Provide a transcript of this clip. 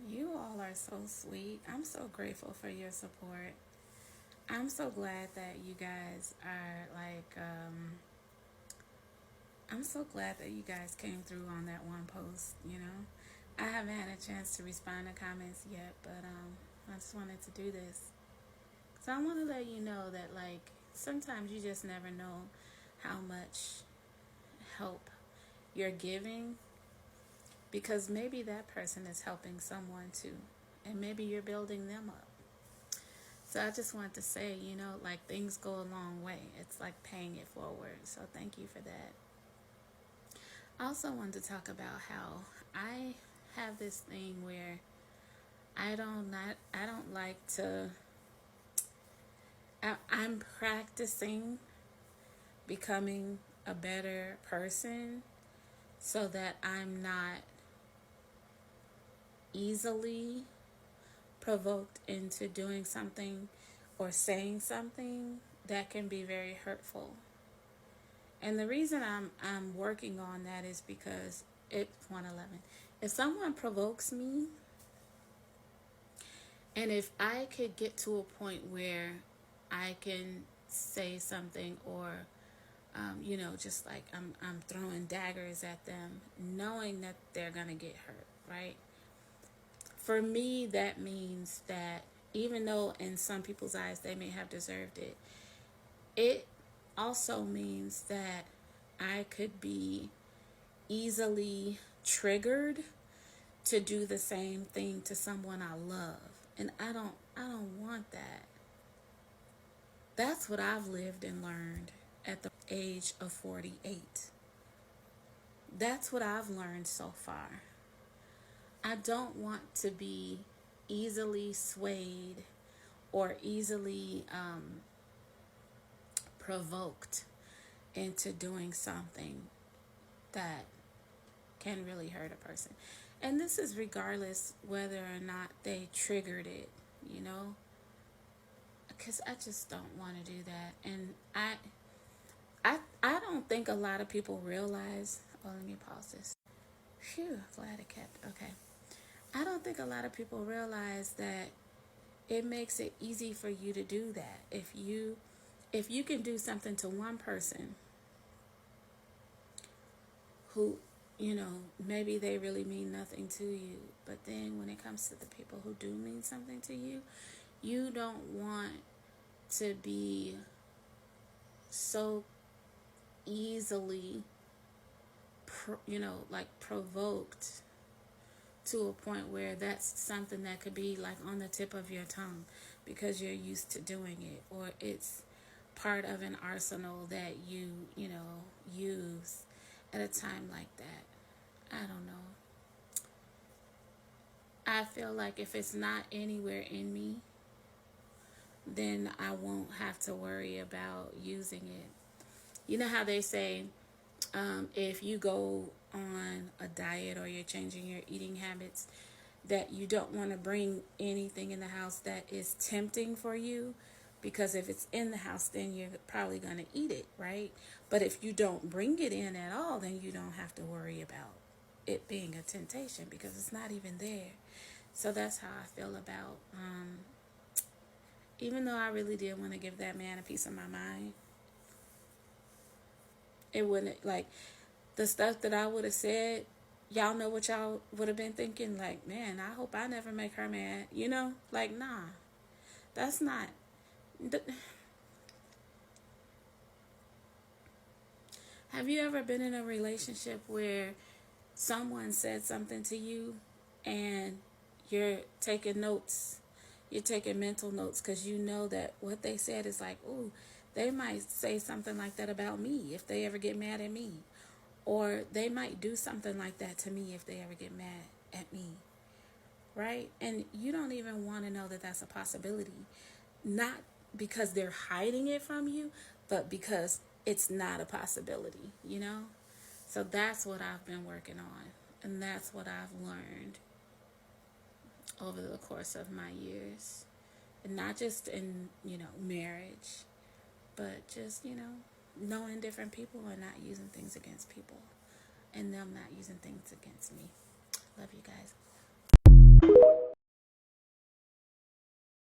You all are so sweet. I'm so grateful for your support. I'm so glad that you guys are I'm so glad that you guys came through on that one post. I haven't had a chance to respond to comments yet, but I just wanted to do this. So I want to let you know that, sometimes you just never know how much help you're giving, because maybe that person is helping someone too, and maybe you're building them up. So I just wanted to say, things go a long way. It's like paying it forward. So thank you for that. I also wanted to talk about how I have this thing where I don't like to. I'm practicing becoming a better person so that I'm not easily provoked into doing something or saying something that can be very hurtful. And the reason I'm working on that is because it's 111. If someone provokes me, and if I could get to a point where I can say something, or just like I'm throwing daggers at them, knowing that they're gonna get hurt, right? For me, that means that even though in some people's eyes they may have deserved it, it also means that I could be easily triggered to do the same thing to someone I love. And I don't want that. That's what I've lived and learned at the age of 48. That's what I've learned so far. I don't want to be easily swayed or easily provoked into doing something that can really hurt a person. And this is regardless whether or not they triggered it, you know? Because I just don't want to do that. And I don't think a lot of people realize. Oh, let me pause this. Phew, glad it kept. Okay. I don't think a lot of people realize that it makes it easy for you to do that. If you can do something to one person who, maybe they really mean nothing to you, but then when it comes to the people who do mean something to you, you don't want to be so easily provoked to a point where that's something that could be like on the tip of your tongue because you're used to doing it, or it's part of an arsenal that you use at a time like that. I don't know. I feel like if it's not anywhere in me, then I won't have to worry about using it. You know how they say, if you go on a diet or you're changing your eating habits, that you don't want to bring anything in the house that is tempting for you, because if it's in the house, then you're probably going to eat it, right? But if you don't bring it in at all, then you don't have to worry about it being a temptation because it's not even there. So that's how I feel about, even though I really did want to give that man a piece of my mind, it wouldn't, like, the stuff that I would have said, y'all know what y'all would have been thinking, like, man, I hope I never make her mad, like, nah, that's not. Have you ever been in a relationship where someone said something to you and you're taking notes, you're taking mental notes, because you know that what they said is like, ooh, they might say something like that about me if they ever get mad at me, or they might do something like that to me if they ever get mad at me, right? And you don't even want to know that that's a possibility, not because they're hiding it from you, but because it's not a possibility. So that's what I've been working on, and that's what I've learned over the course of my years, and not just in marriage, but just knowing different people and not using things against people, and them not using things against me. Love you guys.